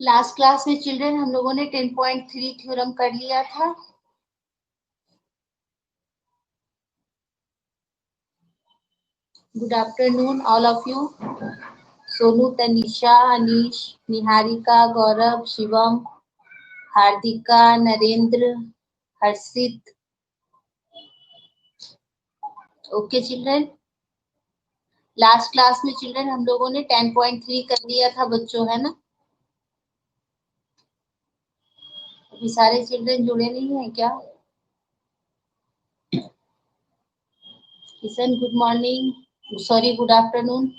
Last class में children हम लोगों ने 10.3 थ्योरम कर लिया था। Good afternoon all of you. Sonu, Tanisha, Anish, Niharika, Gaurav, Shivam, Hardika, Narendra, Harshit. Okay children, last class में चिल्ड्रन हम लोगों ने 10.3 कर लिया था बच्चों, है ना? अभी सारे चिल्ड्रन जुड़े नहीं है क्या? Kishan good morning, sorry good afternoon.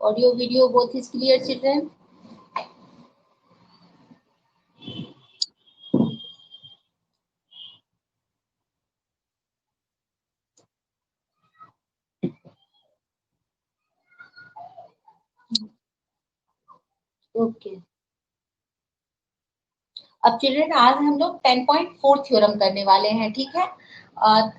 Audio video both is clear children? Okay. अब चिल्ड्रन आज हम लोग 10.4 थ्योरम करने वाले हैं, ठीक है?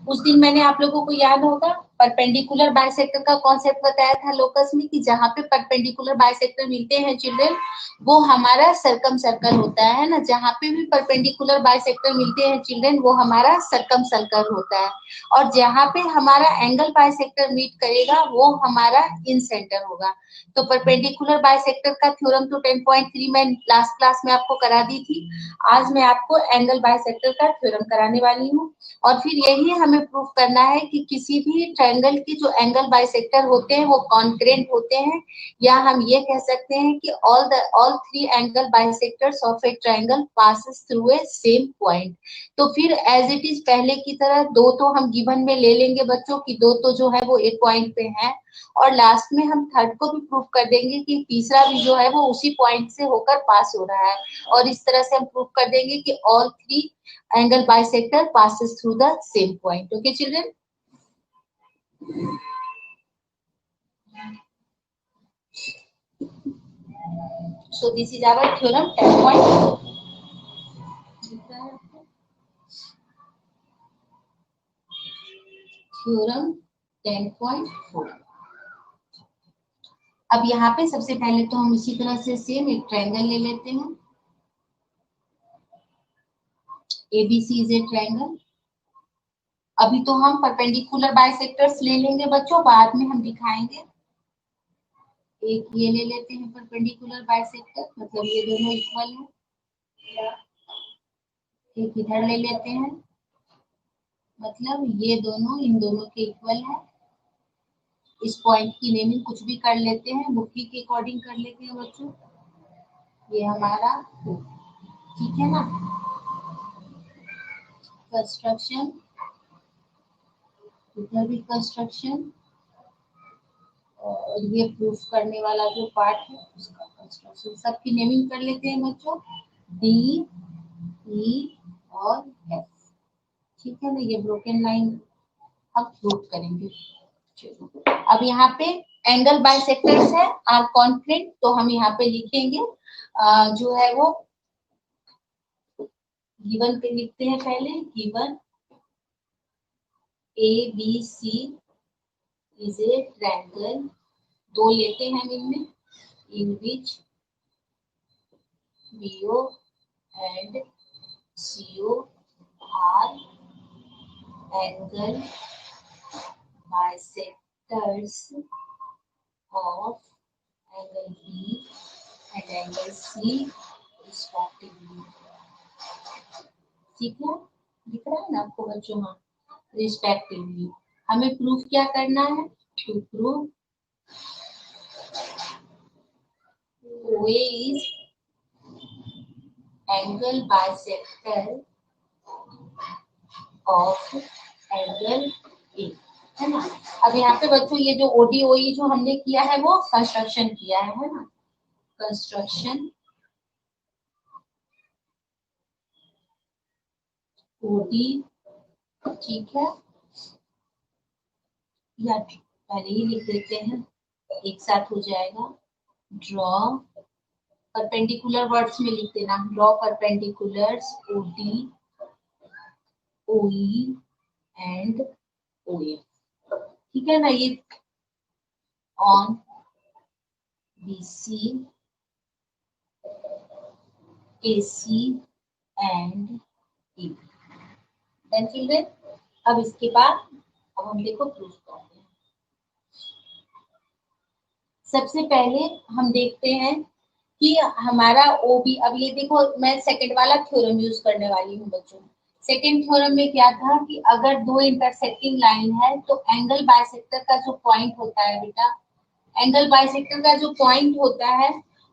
उस दिन मैंने आप लोगों को याद होगा परपेंडिकुलर बाइसेक्टर का कॉन्सेप्ट बताया था लोकस में, कि जहाँ पे परपेंडिकुलर बाइसेक्टर मिलते हैं चिल्ड्रन वो हमारा सर्कम सर्कल होता है ना। जहाँ पे भी परपेंडिकुलर बाइसेक्टर मिलते हैं चिल्ड्रन वो हमारा सर्कम सर्कल होता है, और जहाँ पे हमारा एंगल बाइसेक्टर मीट करेगा वो हमारा इन सेंटर होगा। तो परपेंडिकुलर बाइसेक्टर का थ्योरम तो 10.3 मैं लास्ट क्लास में आपको करा दी थी। आज मैं आपको एंगल बाइसेक्टर का थ्योरम कराने वाली हूँ, और फिर यही हमें प्रूव करना है कि किसी भी ट्रायंगल की जो एंगल बाइसेक्टर होते हैं वो कॉन्करेंट होते हैं, या हम ये कह सकते हैं कि all three angle bisectors of a triangle passes through a same point. तो फिर एज इट इज पहले की तरह दो तो हम गिवन में ले लेंगे बच्चों की, दो तो जो है वो एक पॉइंट पे है, और लास्ट में हम थर्ड को भी प्रूव कर देंगे कि तीसरा भी जो है वो उसी पॉइंट से होकर पास हो रहा है, और इस तरह से हम प्रूव कर देंगे कि all three angle bisector passes through the same point. Okay children? So this is our theorem 10.4. Theorem 10.4. अब यहाँ पे सबसे पहले तो हम इसी तरह से सेम एक ट्रायंगल ले लेते हैं। ABC is a triangle. अभी तो हम परपेंडिकुलर बाइसेक्टर्स ले लेंगे बच्चों, बाद में हम दिखाएंगे। एक ये ले लेते हैं परपेंडिकुलर बाइसेक्टर, मतलब ये दोनों इक्वल है। एक इधर ले लेते हैं, मतलब ये दोनों इन दोनों के इक्वल है। इस पॉइंट की नेमिंग कुछ भी कर लेते हैं, बुक्की के अकॉर्डिंग कर लेते हैं बच्चों। ये हमारा ठीक है ना। कंस्ट्रक्शन, इधर भी कंस्ट्रक्शन, और ये प्रूफ करने वाला जो पार्ट है उसका कंस्ट्रक्शन। सबकी नेमिंग कर लेते हैं बच्चों, डी ई और एफ, ठीक है ना। ये ब्रोकन लाइन अब प्रूफ करेंगे। अब यहाँ पे एंगल बाइसेक्टर्स है आर कॉन्करेंट, तो हम यहाँ पे लिखेंगे जो है वो गिवन पे लिखते हैं पहले। Given A B C is a triangle, दो लेते हैं इनमें, in which BO and CO are angle bisectors of angle B and angle C respectively. ठीक है, दिख रहा है ना आपको बच्चों? हाँ, रिस्पेक्टिवली। हमें प्रूफ क्या करना है? To prove OA is angle bisector of angle A, है ना। अब यहाँ पे बच्चों ये जो ODOE जो हमने किया है वो कंस्ट्रक्शन किया है ना, कंस्ट्रक्शन OD, ठीक है। या पहले ही लिख देते हैं, एक साथ हो जाएगा। ड्रॉ परपेंडिकुलर वर्ड्स में लिख देना, draw perpendiculars OD OE and OF, ठीक है ना, ये on BC AC and EB। Then children, अब इसके बाद अब हम देखो प्रूफ करते हैं। सबसे पहले हम देखते हैं कि हमारा ओबी, अब ये देखो मैं सेकंड वाला थ्योरम यूज करने वाली हूँ बच्चों। सेकंड थ्योरम में क्या था कि अगर दो इंटरसेक्टिंग लाइन है तो एंगल बाइसेक्टर का जो पॉइंट होता है बेटा, एंगल बाइसेक्टर का जो पॉइंट होता है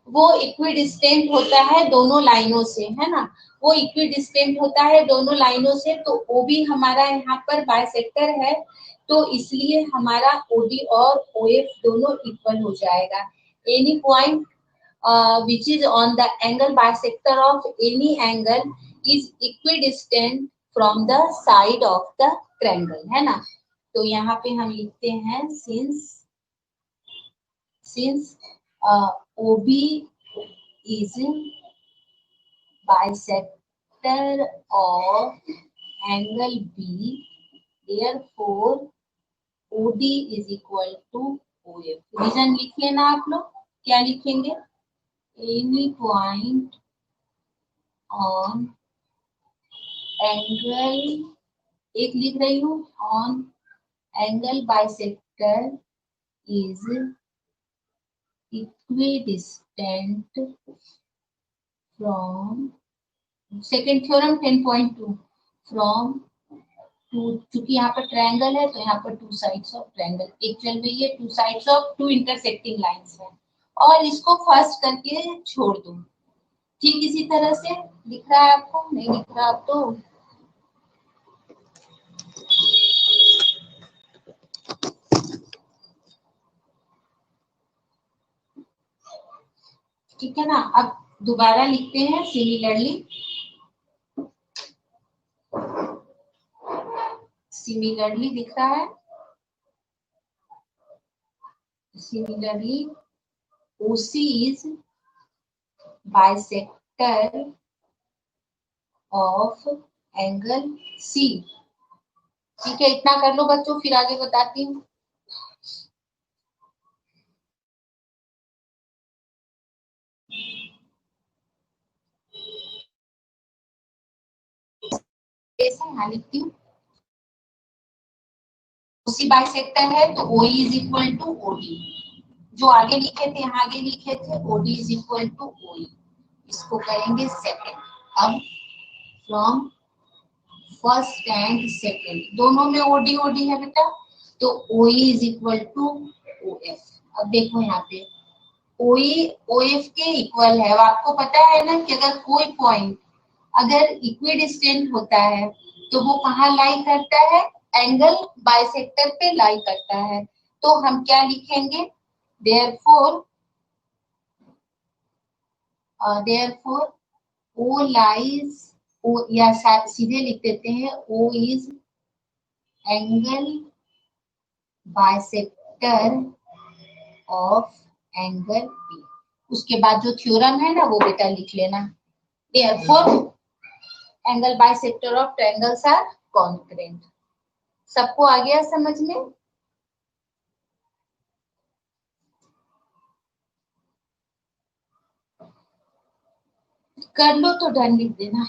वो इक्विडिस्टेंट होता है दोनों लाइनों से, है ना, वो इक्विडिस्टेंट होता है दोनों लाइनों से। तो ओबी हमारा यहाँ पर बाइसेक्टर है, तो इसलिए हमारा ओडी और ओएफ दोनों इक्वल हो जाएगा। Any point which is on the angle bisector of any angle is equidistant from the side of the triangle, है ना। तो यहाँ पे हम लिखते हैं since OB is bisector of angle B, therefore OD is equal to OF। Reason लिख लेना आप लोग, क्या लिखेंगे, any point on एंगल, एक लिख रही हूँ, on angle bisector is equidistant from, second theorem 10.2, from two, चूंकि यहाँ पर ट्रायंगल है तो यहाँ पर टू साइड्स ऑफ ट्रायंगल एक चल रही है, two sides of two intersecting lines है, और इसको फर्स्ट करके छोड़ दो। ठीक इसी तरह से दिख रहा है आपको, नहीं दिख रहा आप तो ठीक है ना। अब दोबारा लिखते हैं सिमिलरली दिख रहा है, similarly OC is bisector of angle C। ठीक है, इतना कर लो बच्चों, फिर आगे बताती हूँ। यहाँ लिखती हूँ, OC बाइसेक्टर है तो OE is equal to OD, जो आगे लिखे थे यहाँ आगे लिखे थे OD is equal to OE, इसको करेंगे सेकेंड। अब फ्रॉम फर्स्ट एंड सेकेंड दोनों में OD OD है बेटा, तो OE is equal to OF। अब देखो यहाँ पे OE OF के इक्वल है, आपको पता है ना कि अगर कोई पॉइंट अगर इक्विडिस्टेंट होता है तो वो कहाँ लाई करता है, एंगल बाइसेक्टर पे लाई करता है। तो हम क्या लिखेंगे, देयरफॉर O लाइज, O या सीधे लिख देते हैं O is angle bisector of angle B। उसके बाद जो थ्योरम है ना वो बेटा लिख लेना, therefore angle bisector of triangles are congruent. सबको आ गया समझ में। कर लो तो डन लिख देना।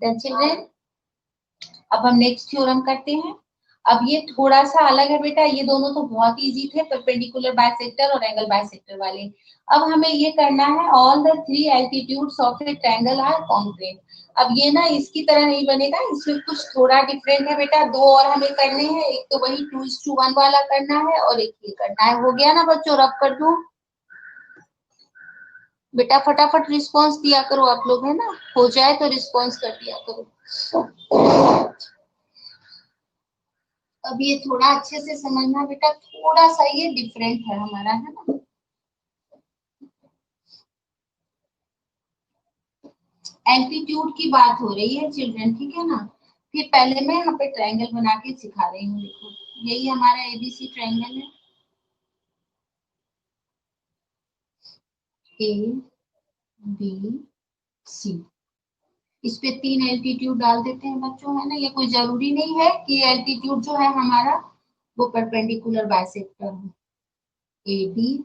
देन चिल्ड्रेन अब हम नेक्स्ट थ्योरम करते हैं। अब ये थोड़ा सा अलग है बेटा, ये दोनों तो बहुत इजी थे, परपेंडिकुलर बाइसेक्टर और एंगल बाइसेक्टर वाले। अब हमें ये करना है all the three altitudes of a triangle are congruent. अब ये ना इसकी तरह नहीं बनेगा, इसमें कुछ थोड़ा डिफरेंट है बेटा, दो और हमें करने हैं, एक तो वही 2:1 वाला करना है और एक ये करना है। हो गया ना बच्चों, रब कर दूं बेटा, फटाफट रिस्पॉन्स दिया करो आप लोग, है ना, हो जाए तो रिस्पॉन्स कर दिया करो। अब ये थोड़ा अच्छे से समझना बेटा, थोड़ा सा ये डिफरेंट है हमारा, है ना। एल्टीट्यूड की बात हो रही है चिल्ड्रन, ठीक है ना। फिर पहले मैं यहाँ पे ट्रायंगल बना के सिखा रही हूँ, देखो यही हमारा एबीसी ट्रायंगल है, ए बी सी। इस पे 3 एल्टीट्यूड डाल देते हैं बच्चों, है ना। ये कोई जरूरी नहीं है कि एल्टीट्यूड जो है हमारा वो परपेंडिकुलर बाइसेक्टर हो। A D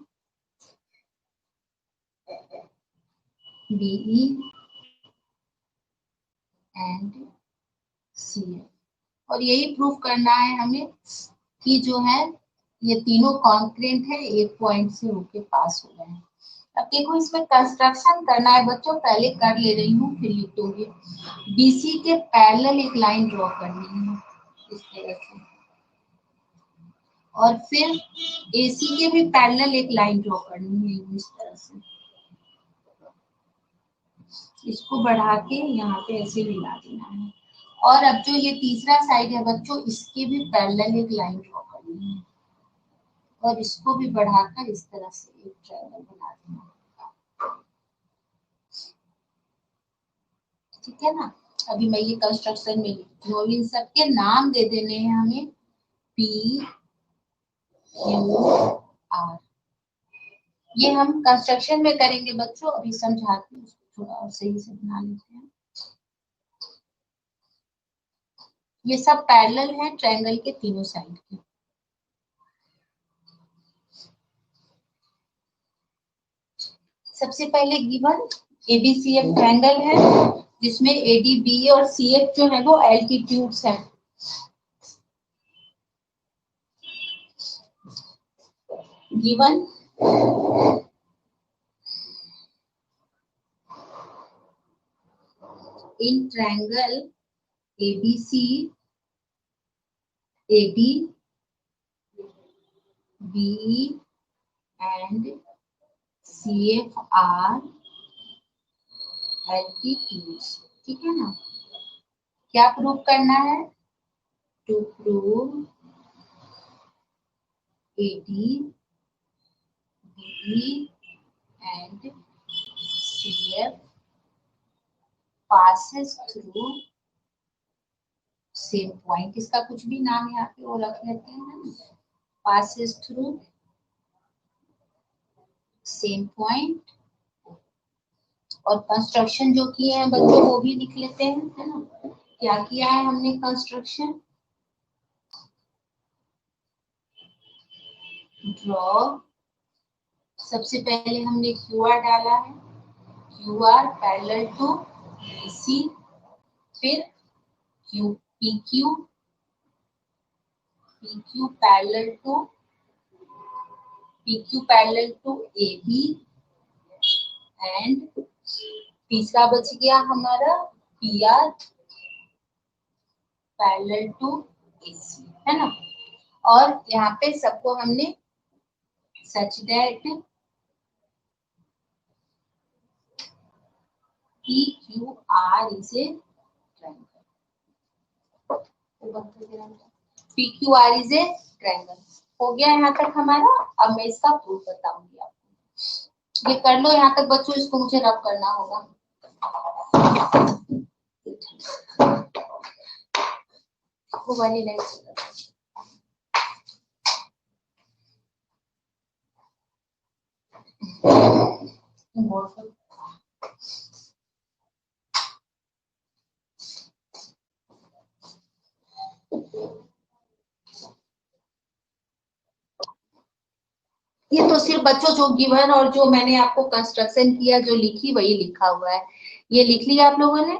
B E and C F, और यही प्रूफ करना है हमें कि जो है ये तीनों कॉन्क्रेंट है, एक पॉइंट से होके पास हो रहे हैं। अब देखो इसमें कंस्ट्रक्शन करना है बच्चों, पहले कर ले रही हूँ फिर लिख दूंगी। बीसी के पैरेलल एक लाइन ड्रॉ करनी है इस तरह से, और फिर एसी के भी पैरेलल एक लाइन ड्रॉ करनी है इस तरह से, इसको बढ़ा के यहाँ पे ऐसे मिला देना है। और अब जो ये तीसरा साइड है बच्चों, इसके भी पैरेलल एक लाइन ड्रॉ करनी है और इसको भी बढ़ाकर इस तरह से एक ट्रायंगल बना देना, ठीक है ना। अभी मैं ये कंस्ट्रक्शन में लिखती हूँ, इन सबके नाम दे देने हैं हमें, पी क्यू आर। ये हम कंस्ट्रक्शन में करेंगे बच्चों, अभी समझाती हूँ, थोड़ा और सही से बना लेते हैं। ये सब पैरेलल है ट्रायंगल के तीनों साइड के। सबसे पहले गिवन एबीसीएफ ट्रायंगल है जिसमें एडी बी और सीएफ जो है वो एल्टीट्यूड्स है। Given in triangle ABC AD B and CF are altitudes, ठीक है ना। क्या प्रूव करना है, to prove AD B and CF passes through same point, इसका कुछ भी नाम यहाँ पे वो रख लेते हैं, passes through same point। और कंस्ट्रक्शन जो किए हैं बच्चों वो भी लिख लेते हैं, है ना। क्या किया है हमने कंस्ट्रक्शन, ड्रॉ, सबसे पहले हमने क्यू आर डाला है, Q R parallel to BC, फिर Q P Q parallel to PQ parallel to AB and तीसरा बच गया हमारा PR पैरेलल टू AC, है ना। और यहाँ पे सबको हमने such that PQR is a triangle, PQR is a triangle. हो गया यहाँ तक हमारा। अब मैं इसका प्रूफ बताऊंगी आपको, ये कर लो यहाँ तक बच्चों, इसको मुझे रब करना होगा। वो वाली लाइन ये तो सिर्फ बच्चों जो गिवन और जो मैंने आपको कंस्ट्रक्शन किया जो लिखी वही लिखा हुआ है, ये लिख लिया आप लोगों ने।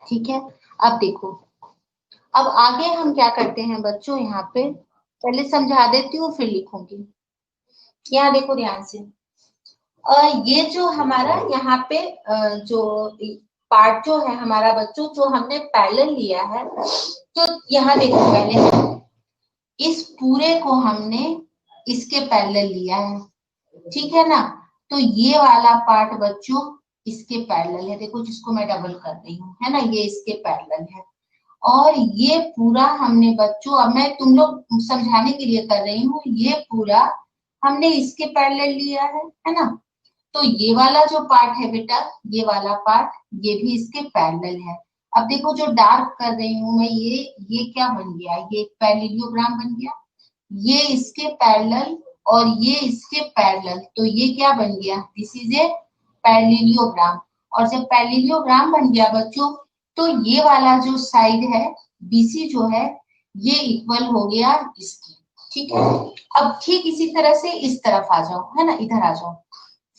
ठीक है। अब देखो, अब आगे हम क्या करते हैं बच्चों, यहाँ पे पहले समझा देती हूँ फिर लिखूंगी। यहाँ देखो ध्यान से, ये जो हमारा यहाँ पे जो पार्ट जो है हमारा बच्चों, जो हमने पैरेलल लिया है, तो यहाँ देखो पहले इस पूरे को हमने इसके पैरेलल लिया है, ठीक है ना। तो ये वाला पार्ट बच्चों इसके पैरेलल है, देखो जिसको मैं डबल कर रही हूँ, है ना, ये इसके पैरेलल है। और ये पूरा हमने बच्चों, अब मैं तुम लोग समझाने के लिए कर रही हूँ, ये पूरा हमने इसके पैरेलल लिया है ना। तो ये वाला जो पार्ट है बेटा, ये वाला पार्ट, ये भी इसके पैरेलल है। अब देखो जो डार्क कर रही हूं मैं, ये क्या बन गया, ये एक पैरेललोग्राम बन गया, ये इसके पैरेलल और ये इसके पैरेलल, तो ये क्या बन गया, दिस इज ए पैरेललोग्राम। और जब पैरेललोग्राम बन गया बच्चों, तो ये वाला जो साइड है बीसी जो है, ये इक्वल हो गया इसके, ठीक है। अब ठीक इसी तरह से इस तरफ आ जाओ, है ना, इधर आ जाओ।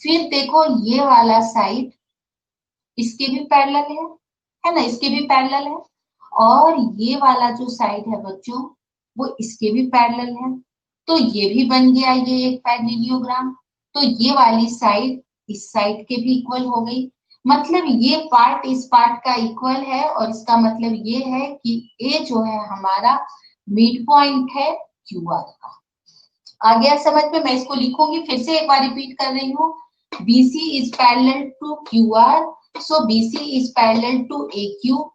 फिर देखो ये वाला साइड इसके भी पैरेलल है ना, इसके भी पैरेलल है। और ये वाला जो साइड है बच्चों, वो इसके भी पैरेलल है। तो ये भी बन गया ये एक पैरेललोग्राम। तो ये वाली साइड इस साइड के भी इक्वल हो गई। मतलब ये पार्ट इस पार्ट का इक्वल है, और इसका मतलब ये है कि ए जो है हमारा मिड पॉइंट है क्यू आर का। आ गया समझ में, मैं इसको लिखूंगी फिर से एक बार रिपीट कर रही हूँ। BC is parallel to QR, so BC is parallel to AQ.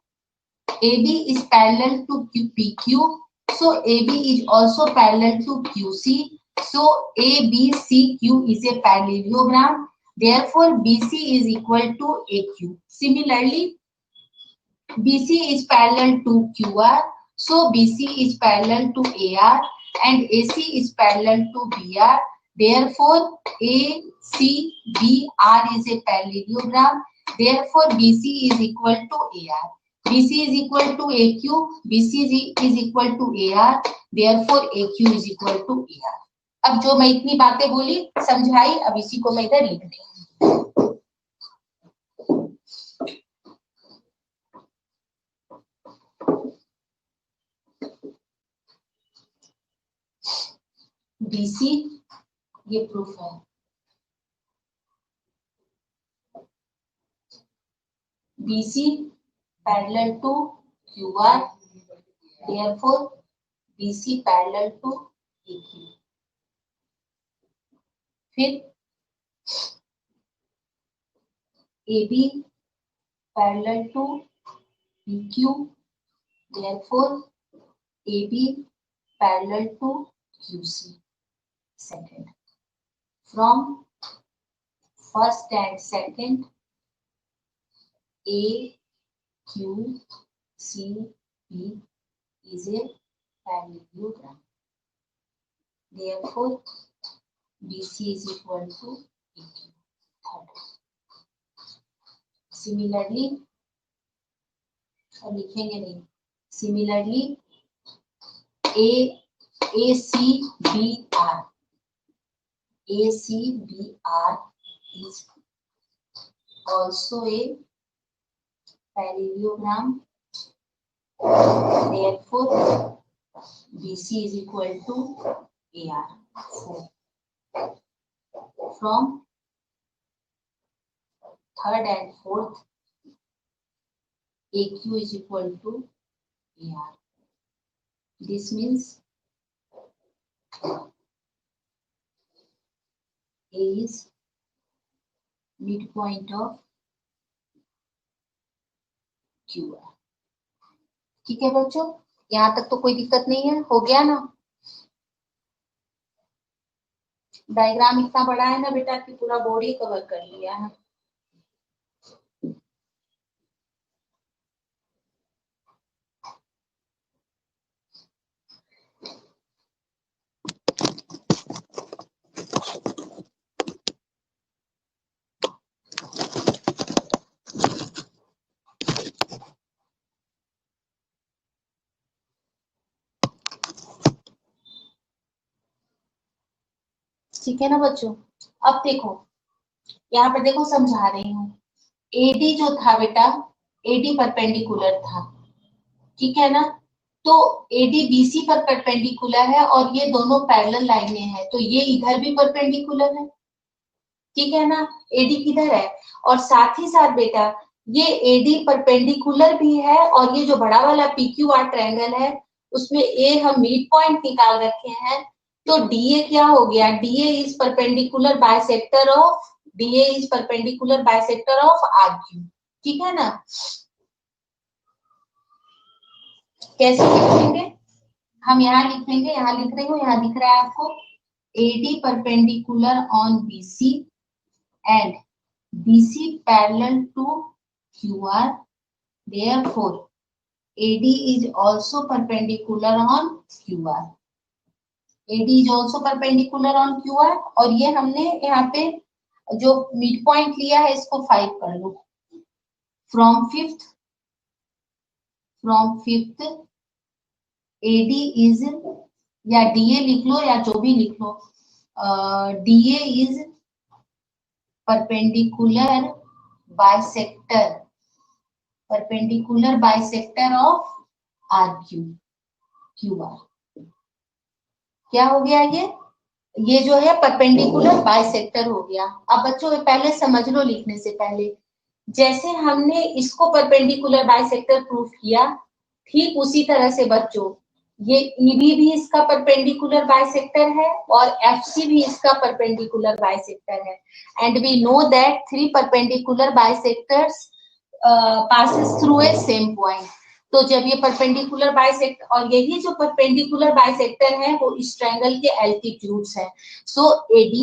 AB is parallel to PQ, so AB is also parallel to QC. So ABCQ is a parallelogram. Therefore, BC is equal to AQ. Similarly, BC is parallel to QR, so BC is parallel to AR, and AC is parallel to BR. Therefore, ACBR is a parallelogram. Therefore, BC is equal to AR. BC is equal to AQ. BC is equal to AR. Therefore, AQ is equal to AR. अब जो मैं इतनी बातें बोली समझाई, अब इसी को मैं इधर लिख रही हूँ। BC ये प्रूफ है, BC parallel to QR, therefore BC parallel to AQ. फिर AB parallel to PQ, therefore AB parallel to QC. Second, from first and second, A, Q, C, P is a parallelogram. Therefore, BC is equal to AQ. Third, similarly, अब लिखेंगे नहीं, similarly ACBR is also a parallelogram. Therefore, BC is equal to AR. From third and fourth, AQ is equal to AR. This means A is midpoint of QR. ठीक है बच्चों, यहाँ तक तो कोई दिक्कत नहीं है, हो गया ना। डायग्राम इतना बड़ा है ना बेटा कि पूरा बोर्ड ही कवर कर लिया है। ठीक है ना बच्चों। अब देखो यहाँ पर देखो समझा रही हूँ। एडी जो था बेटा, एडी परपेंडिकुलर था, ठीक है ना। तो एडी बीसी पर परपेंडिकुलर है और ये दोनों पैरेलल लाइनें हैं, तो ये इधर भी परपेंडिकुलर है, ठीक है ना। एडी किधर है, और साथ ही साथ बेटा ये एडी परपेंडिकुलर भी है, और ये जो बड़ा वाला पीक्यूआर ट्रायंगल है उसमें ए हम मिड पॉइंट निकाल रखे हैं, तो डीए क्या हो गया, DA is perpendicular bisector of, DA is perpendicular bisector of RQ, ठीक है ना। कैसे लिखेंगे, हम यहाँ लिख लेंगे, यहाँ लिख रही हूँ, यहाँ दिख रहा है आपको, AD perpendicular on BC and BC parallel to QR, therefore AD is also perpendicular on QR, AD is also perpendicular on QR, और ये हमने यहाँ पे जो मिड पॉइंट लिया है इसको 5 कर लो, फ्रॉम फिफ्थ AD is, या DA लिख लो या जो भी लिख लो, DA is perpendicular bisector of RQ, QR। क्या हो गया ये जो है परपेंडिकुलर बाइसेक्टर हो गया। अब बच्चों पहले समझ लो लिखने से पहले, जैसे हमने इसको परपेंडिकुलर बाइसेक्टर प्रूफ किया, ठीक उसी तरह से बच्चों ये EB भी इसका परपेंडिकुलर बाइसेक्टर है और FC भी इसका परपेंडिकुलर बाइसेक्टर है, and we know that 3 perpendicular bisectors passes through a same point. तो जब ये परपेंडिकुलर बाइसेक्टर, और यही जो परपेंडिकुलर बाइसेक्टर है वो इस ट्रायंगल के एल्टीट्यूड्स हैं, सो AD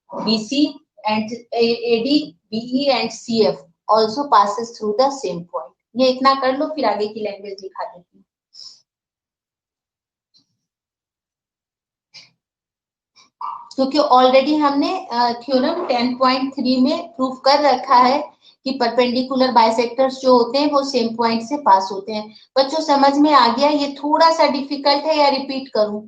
BC and AD BE and CF also passes through the same point। ये इतना कर लो, फिर आगे की लैंग्वेज दिखा देती हूँ। क्योंकि ऑलरेडी हमने थ्योरम 10.3 में प्रूफ कर रखा है कि परपेंडिकुलर बाइसेक्टर्स जो होते हैं वो सेम पॉइंट से पास होते हैं। बच्चों समझ में आ गया, ये थोड़ा सा डिफिकल्ट है या रिपीट करूं,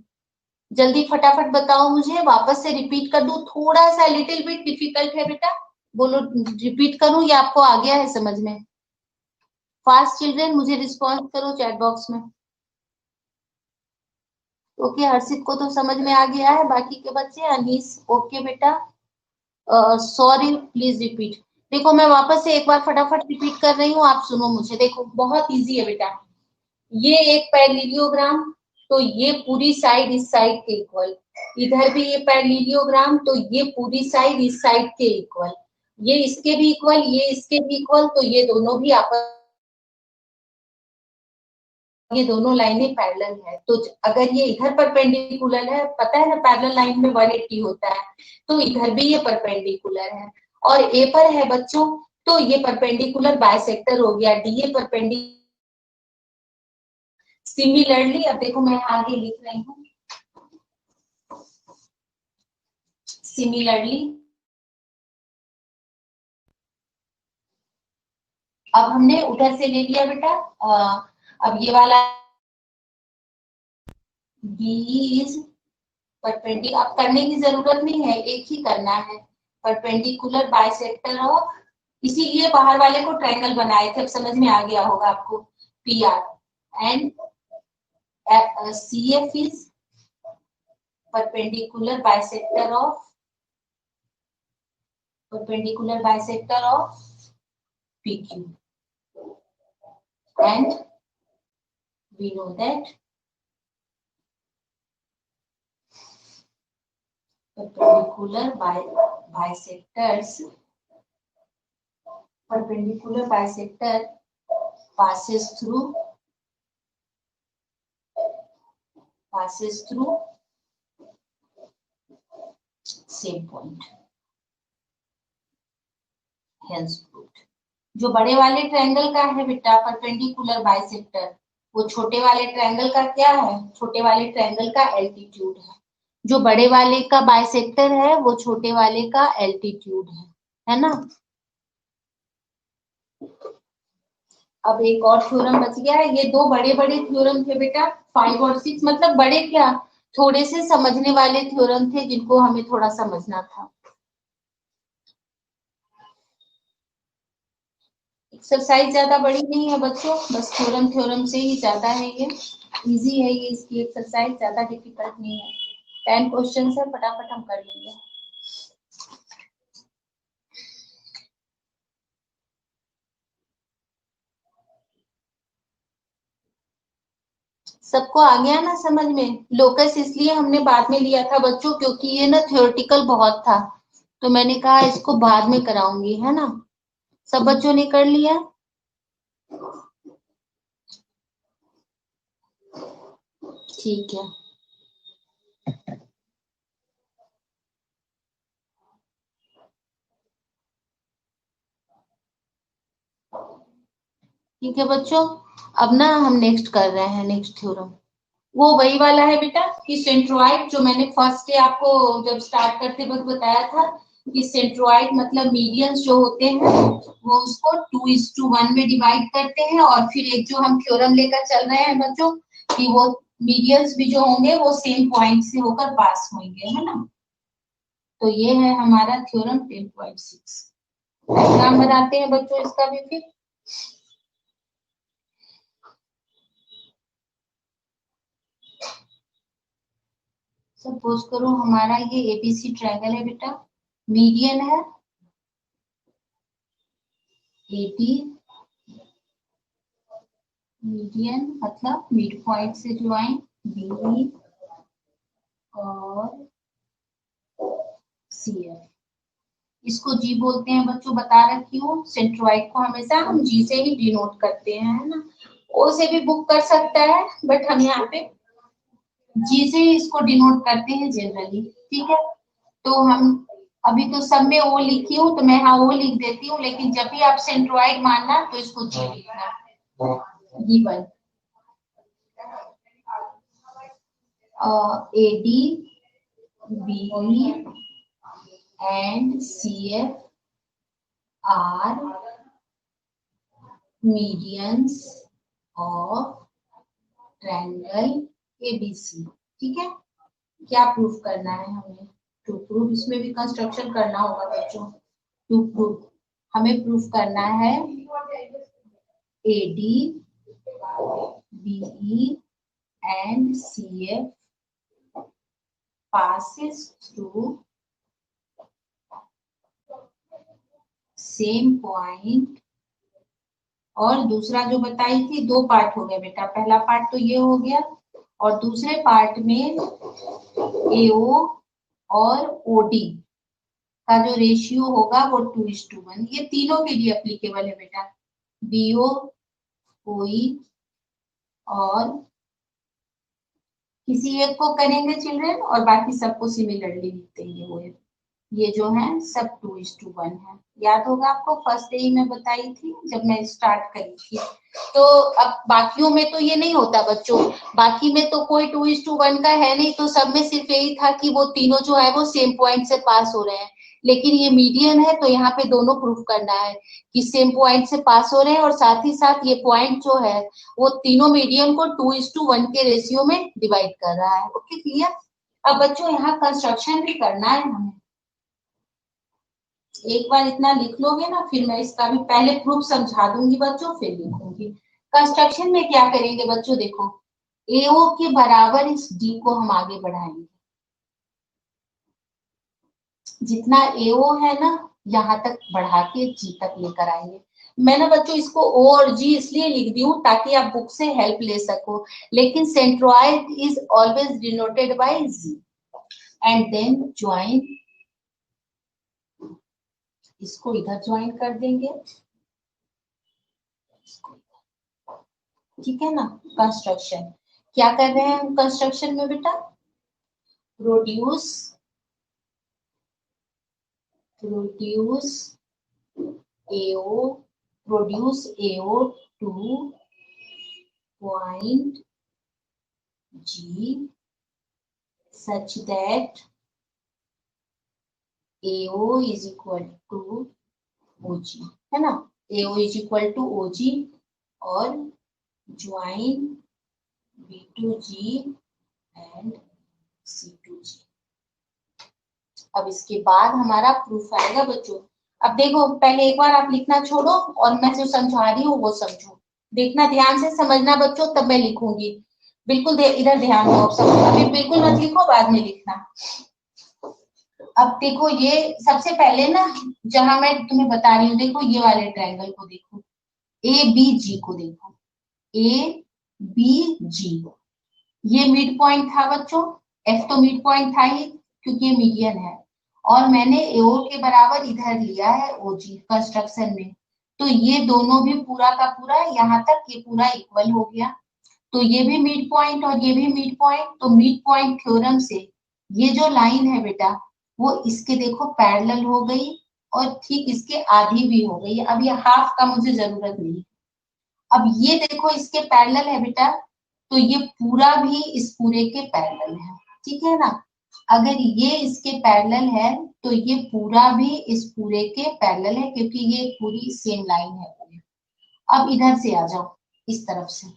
जल्दी फटाफट बताओ मुझे, वापस से रिपीट कर दूं, थोड़ा सा लिटिल बिट डिफिकल्ट है बेटा, बोलो रिपीट करूं या आपको आ गया है समझ में। फास्ट चिल्ड्रन मुझे रिस्पॉन्स करो चैट बॉक्स में। ओके हर्षित को तो समझ में आ गया है, बाकी के बच्चे, अनीस ओके बेटा, सॉरी प्लीज रिपीट। देखो मैं वापस से एक बार फटाफट रिपीट कर रही हूँ, आप सुनो मुझे, देखो बहुत इजी है बेटा। ये एक पैरेललोग्राम, तो ये पूरी साइड इस साइड के इक्वल, इधर भी ये पैरेललोग्राम, तो ये पूरी साइड इस साइड के इक्वल, ये इसके भी इक्वल, ये इसके भी इक्वल, तो ये दोनों भी आपस, ये दोनों लाइनें पैरेलल है। तो अगर ये इधर परपेंडिकुलर है, पता है ना पैरेलल लाइन में 180 होता है, तो इधर भी ये परपेंडिकुलर है, और ए पर है बच्चों, तो ये परपेंडिकुलर बाइसेक्टर हो गया, डीए परपेंडिकुलर। सिमिलरली अब देखो मैं आगे लिख रही हूँ, सिमिलरली अब हमने उधर से ले लिया बेटा, अब ये वाला बी इज परपेंडिकुलर, अब करने की जरूरत नहीं है, एक ही करना है, परपेंडिकुलर बाइसेक्टर ऑफ, इसीलिए बाहर वाले को ट्रायंगल बनाए थे, अब समझ में आ गया होगा आपको, PR and CF is perpendicular bisector of PQ, and we know that perpendicular bisector passes through same point, hence proved। जो बड़े वाले ट्रायंगल का है बेटा परपेंडिकुलर बाइसेक्टर, वो छोटे वाले ट्रायंगल का क्या है, छोटे वाले ट्रायंगल का एल्टीट्यूड है, जो बड़े वाले का बाइसेक्टर है वो छोटे वाले का एल्टीट्यूड है ना। अब एक और थ्योरम बच गया है, ये दो बड़े बड़े थ्योरम थे बेटा, 5 और 6, मतलब बड़े क्या, थोड़े से समझने वाले थ्योरम थे जिनको हमें थोड़ा समझना था। एक्सरसाइज ज्यादा बड़ी नहीं है बच्चों, बस थ्योरम थ्योरम से ही ज्यादा है ये, इजी है ये, इसकी एक्सरसाइज ज्यादा डिफिकल्ट नहीं है। 10 क्वेश्चन है, फटाफट हम कर लेंगे। सबको आ गया ना समझ में? लोकस इसलिए हमने बाद में लिया था बच्चों, क्योंकि ये ना थ्योरेटिकल बहुत था, तो मैंने कहा इसको बाद में कराऊंगी, है ना। सब बच्चों ने कर लिया? ठीक है। ठीक है बच्चों, अब ना हम नेक्स्ट कर रहे हैं, नेक्स्ट थ्योरम। वो वही वाला है बेटा कि सेंट्रोइड, जो मैंने फर्स्ट डे आपको जब स्टार्ट करते वक्त बताया था कि सेंट्रोइड मतलब मीडियंस जो होते हैं वो उसको 2:1 में डिवाइड करते हैं, और फिर एक जो हम थ्योरम लेकर चल रहे हैं बच्चों कि वो मीडियंस भी जो होंगे वो सेम पॉइंट से होकर पास होंगे, है ना। तो ये है हमारा थ्योरम 10.6। डायग्राम बनाते हैं बच्चों इसका भी फिर। सपोज करो हमारा ये एबीसी ट्रायंगल है बेटा, मीडियन है एबी, मीडियन मतलब मिड पॉइंट से ज्वाइन बी और सी एफ। इसको जी बोलते हैं बच्चों, बता रखी हूँ। सेंट्रोइड को हमेशा हम जी से ही डिनोट करते हैं, है ना। ओ से भी बुक कर सकता है, बट हम यहाँ पे जी से ही इसको डिनोट करते हैं जनरली, ठीक है। तो हम अभी तो सब में ओ लिखी हूँ, तो मैं हाँ ओ लिख देती हूँ, लेकिन जब भी आप सेंट्रोइड मानना तो इसको जी लिखना, given AD B and CF are medians of triangle ABC। ठीक है, क्या प्रूफ करना है हमें? टू प्रूफ, इसमें भी कंस्ट्रक्शन करना होगा बच्चों। टू प्रूफ हमें प्रूफ करना है AD BE and CF passes through same point। और दूसरा जो बताई थी, दो पार्ट हो गया बेटा, पहला पार्ट तो ये हो गया, और दूसरे पार्ट में एओ और ओडी का जो रेशियो होगा वो 2:1। ये तीनों के लिए एप्लीकेबल है बेटा, बीओ ओई और किसी एक को करेंगे चिल्ड्रन, और बाकी सबको सिमिलरली लिख देंगे। वो ये जो है सब 2:1 है। याद होगा आपको, फर्स्ट डे ही मैं बताई थी जब मैं स्टार्ट करी थी। तो अब बाकियों में तो ये नहीं होता बच्चों, बाकी में तो कोई 2:1 का है नहीं, तो सब में सिर्फ यही था कि वो तीनों जो है वो सेम पॉइंट से पास हो रहे हैं। लेकिन ये मीडियन है, तो यहाँ पे दोनों प्रूफ करना है कि सेम पॉइंट से पास हो रहे हैं, और साथ ही साथ ये पॉइंट जो है वो तीनों मीडियन को 2:1 के रेशियो में डिवाइड कर रहा है। Okay clear? अब बच्चों यहाँ कंस्ट्रक्शन भी करना है हमें। एक बार इतना लिख लोगे ना, फिर मैं इसका भी पहले प्रूफ समझा दूंगी बच्चों, फिर लिखूंगी। कंस्ट्रक्शन में क्या करेंगे बच्चों, देखो एओ के बराबर इस डी को हम आगे बढ़ाएंगे। जितना एओ है ना, यहाँ तक बढ़ा के जी तक लेकर आएंगे। मैं ना बच्चों इसको ओ और जी इसलिए लिख दी हूँ ताकि आप बुक से हेल्प ले सको, लेकिन centroid is always denoted by G. And then join, इसको इधर ज्वाइन कर देंगे, ठीक है ना। कंस्ट्रक्शन क्या कर रहे हैं हम कंस्ट्रक्शन में बेटा? Produce produce AO produce AO to point G such that AO is equal to OG, है ना। AO is equal to OG और join B to G and C to G. अब इसके बाद हमारा प्रूफ आएगा बच्चों। अब देखो, पहले एक बार आप लिखना छोड़ो और मैं जो समझा रही हूँ वो समझो, देखना ध्यान से, समझना बच्चों, तब मैं लिखूंगी। बिल्कुल इधर ध्यान दो, अब सब अभी बिल्कुल मत लिखो, बाद में लिखना। अब देखो, ये सबसे पहले ना, जहां मैं तुम्हें बता रही हूँ, देखो ये वाले ट्रायंगल को देखो, ए बी जी को देखो, ए बी जी, ये मिड पॉइंट था बच्चों, एफ तो मिड पॉइंट था ही क्योंकि ये मीडियन है, और मैंने एओ के बराबर इधर लिया है ओजी कंस्ट्रक्शन में, तो ये दोनों भी पूरा का पूरा यहाँ तक ये पूरा इक्वल हो गया, तो ये भी मिड पॉइंट और ये भी मिड पॉइंट, तो मिड पॉइंट थ्योरम से ये जो लाइन है बेटा, वो इसके देखो पैरेलल हो गई, और ठीक इसके आधी भी हो गई, अब ये हाफ का मुझे जरूरत नहीं। अब ये देखो इसके पैरेलल है बेटा, तो ये पूरा भी इस पूरे के पैरेलल है, ठीक है ना। अगर ये इसके पैरेलल है तो ये पूरा भी इस पूरे के पैरेलल है, क्योंकि ये पूरी सेम लाइन है पूरी। अब इधर से आ जाओ, इस तरफ से,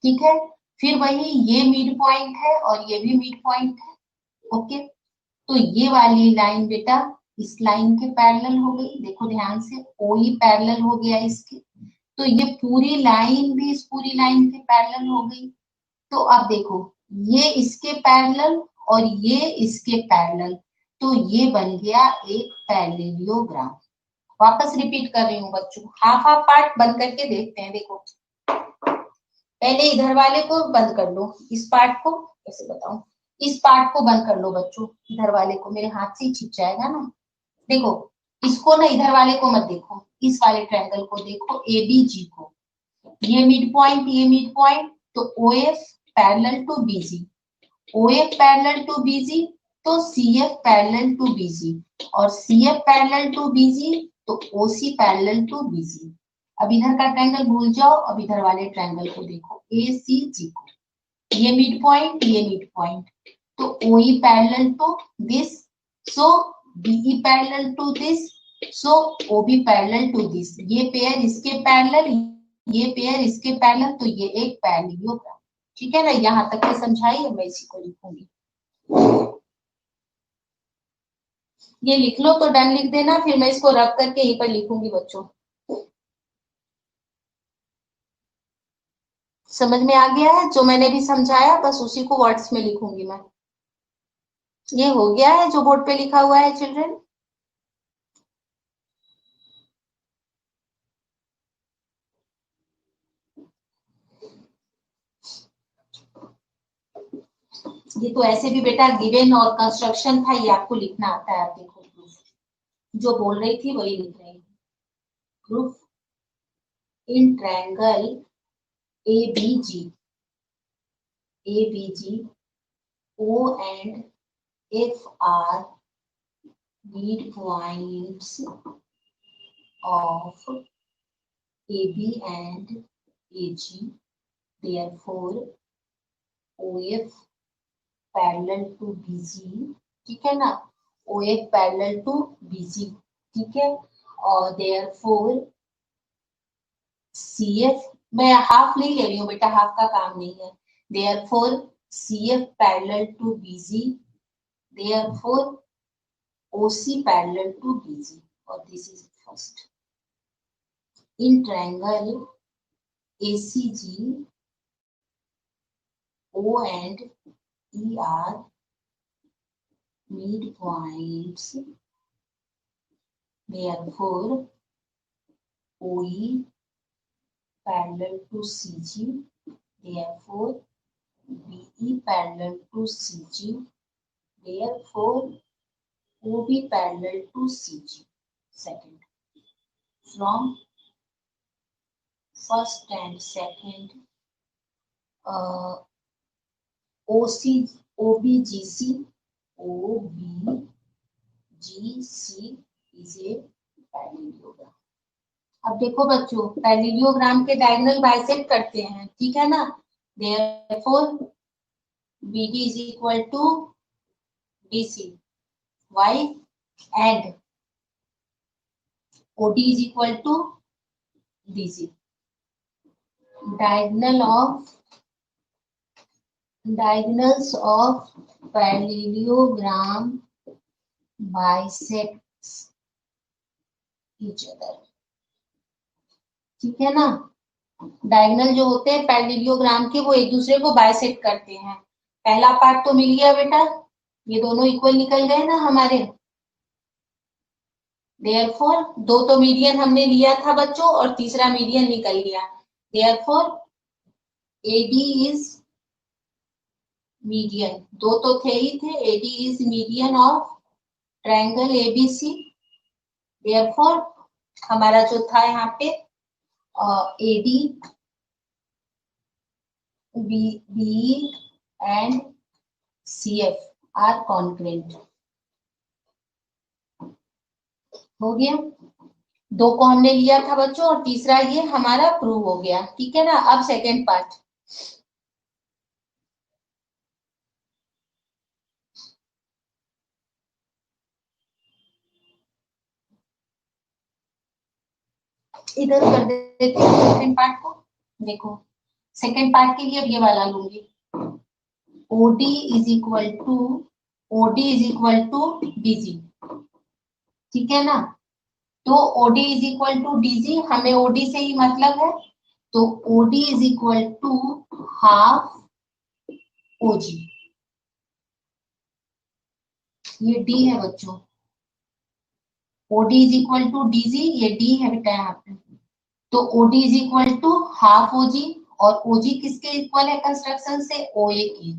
ठीक है। फिर वही ये मिड पॉइंट है और ये भी मिड पॉइंट है, ओके। तो ये वाली लाइन बेटा इस लाइन के पैरेलल हो गई, देखो ध्यान से, ओ ही पैरेलल हो गया इसके, तो ये पूरी लाइन भी इस पूरी लाइन के पैरेलल हो गई। तो अब देखो, ये इसके पैरेलल और ये इसके पैरेलल, तो ये बन गया एक पैरेललोग्राम। वापस रिपीट कर रही हूँ बच्चों, हाफ हाफ पार्ट बंद करके देखते हैं। देखो, पहले इधर वाले को बंद कर लो, इस पार्ट को, कैसे बताऊं, इस पार्ट को बंद कर लो बच्चों, इधर वाले को, मेरे हाथ से ही छिप जाएगा ना। देखो, इसको ना, इधर वाले को मत देखो, इस वाले ट्रायंगल को देखो, ए बी जी को, ये मिड पॉइंट, ये मिड पॉइंट, तो O F parallel to BG, O F parallel to BG, तो C F parallel to BG, और C F parallel to BG, तो ओ सी पैरेलल टू बीजी। अब इधर का ट्रायंगल भूल जाओ, अब इधर वाले ट्रायंगल को देखो, ए सी जी को, ये मिड पॉइंट, ये मिड पॉइंट, तो O E parallel to this, so BE parallel to this, so O B parallel to this, ये पेयर इसके पैरेलल, ये पेयर इसके पैरेलल, तो ये एक पैरेललोग्राम, ठीक है ना। यहाँ तक के समझाई, मैं इसी को लिखूंगी, ये लिख लो तो डन लिख देना, फिर मैं इसको रब करके यहीं पर लिखूंगी बच्चों। समझ में आ गया है जो मैंने भी समझाया, बस उसी को वर्ड्स में लिखूंगी मैं। ये हो गया है जो बोर्ड पे लिखा हुआ है चिल्ड्रन। ये तो ऐसे भी बेटा गिवन और कंस्ट्रक्शन था, ये आपको लिखना आता है। आप देखो, प्रूफ जो बोल रही थी वही लिख रही हूँ। Proof in triangle A B G O and F are mid points of AB and AG, therefore OF parallel to BG, ठीक है ना, OF parallel to BG, ठीक है, और therefore CF, मैं हाफ नहीं ले रही हूँ बेटा, हाफ का काम नहीं है, therefore CF parallel to BG, therefore OC parallel to BG, और this is first. In triangle ACG, O and E are midpoints, therefore OE parallel to CG, therefore BE parallel to CG, therefore OB parallel to CG. Second, from first and second, OC, OBGC, OBGC is a parallelogram. अब देखो बच्चों, parallelogram के diagonal bisect करते हैं, ठीक है ना। Therefore BD is equal to BC. Why? And OD is equal to DC. Diagonals of parallelogram bisects each other, ठीक है ना। डायगोनल जो होते हैं पैरेललोग्राम के वो एक दूसरे को बाइसेक्ट करते हैं। पहला पार्ट तो मिल गया बेटा, ये दोनों इक्वल निकल गए ना हमारे। देयरफॉर दो तो मीडियन हमने लिया था बच्चों और तीसरा मीडियन निकल गया। देयरफॉर एडी इज मीडियन, दो तो थे ही थे, AD is median of triangle ABC. Therefore हमारा जो था यहाँ पे AD B and CF are congruent. हो गया, दो को हमने लिया था बच्चों और तीसरा ये हमारा प्रूव हो गया, ठीक है ना। अब सेकेंड पार्ट, इधर कर देते हैं सेकेंड पार्ट को। देखो सेकेंड पार्ट के लिए अब ये वाला लूंगी, OD is equal to DG, ठीक है ना। तो OD is equal to DG, हमें OD से ही मतलब है, तो OD is equal to half OG। ये D है बच्चों, OD is equal to DG, ये D है बेटा यहाँ पे। तो OD is equal to half OG, और OG किसके इक्वल है कंस्ट्रक्शन से, OA की।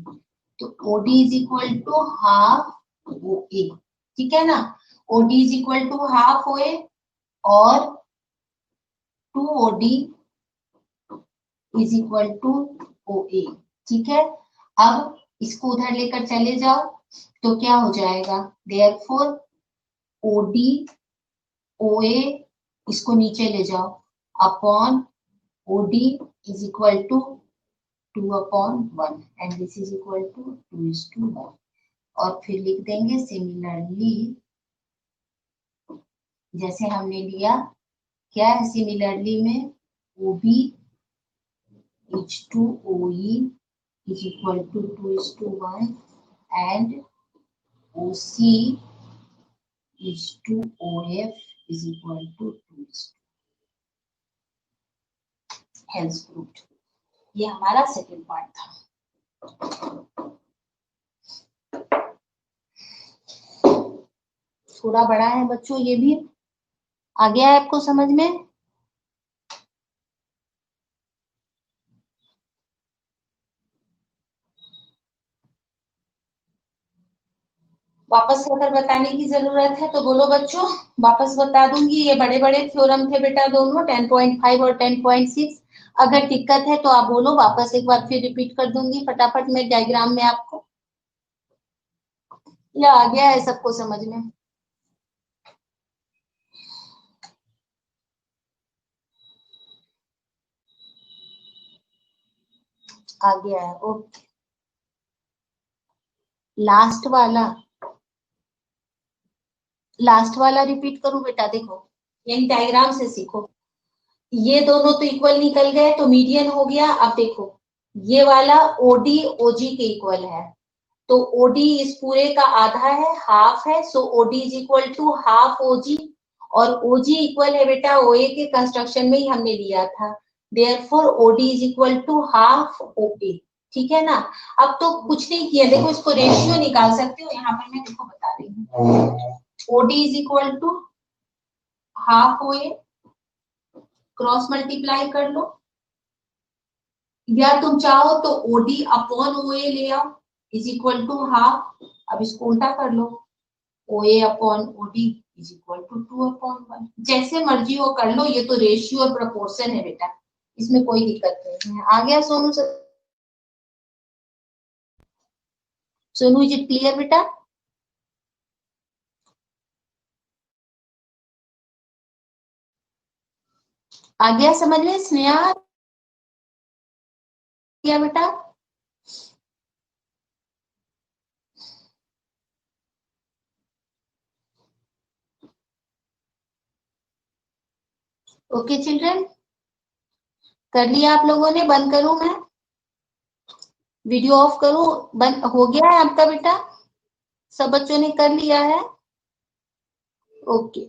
तो OD is equal to half OA, ठीक है ना। OD is equal to half OA और 2OD is equal to OA, ठीक है। अब इसको उधर लेकर चले जाओ तो क्या हो जाएगा, देयरफॉर OD OA इसको नीचे ले जाओ upon OD is equal to 2/1 and this is equal to 2:1, और फिर लिख देंगे सिमिलरली, जैसे हमने लिया क्या है सिमिलरली में, OB is to OE is equal to 2:1 and OC is to OF is equal to 2:2। Hence proved. ये हमारा सेकेंड पार्ट था। थोड़ा बड़ा है बच्चों ये भी, आ गया है आपको समझ में। वापस अगर बताने की जरूरत है तो बोलो बच्चों, वापस बता दूंगी। ये बड़े बड़े थ्योरम थे बेटा दोनों, 10.5 और 10.6। अगर दिक्कत है तो आप बोलो, वापस एक बार फिर रिपीट कर दूंगी फटाफट मैं डायग्राम में आपको, या आ गया है सबको समझ में। आ गया है, ओके। लास्ट वाला रिपीट करूं बेटा, देखो यही डायग्राम से सीखो। ये दोनों तो इक्वल निकल गए तो मीडियन हो गया। अब देखो ये वाला OD OG के इक्वल है, तो OD इस पूरे का आधा है, हाफ है, so OD is equal to half OG, और OG इक्वल है बेटा OA के कंस्ट्रक्शन में ही हमने लिया था, therefore OD is equal to half OA, ठीक है ना। अब तो कुछ नहीं किया, देखो इसको रेशियो निकाल सकते हो, यहाँ पर मैं देखो बता रही हूँ। OD is equal to half OA, cross multiply कर लो, या तुम चाहो तो OD अपॉन OA ले आओ इज इक्वल टू हाफ। अब इसको उल्टा कर लो, OA upon OD is equal to 2/1, जैसे मर्जी हो कर लो, ये तो रेशियो और प्रोपोर्शन है बेटा, इसमें कोई दिक्कत नहीं है। आ गया सोनू से, सोनू इज इट क्लियर बेटा? आ गया समझ में स्नेहा? क्या बेटा? ओके चिल्ड्रन, कर लिया आप लोगों ने? बंद करूं मैं, वीडियो ऑफ करूं? बंद हो गया है आपका बेटा? सब बच्चों ने कर लिया है? ओके।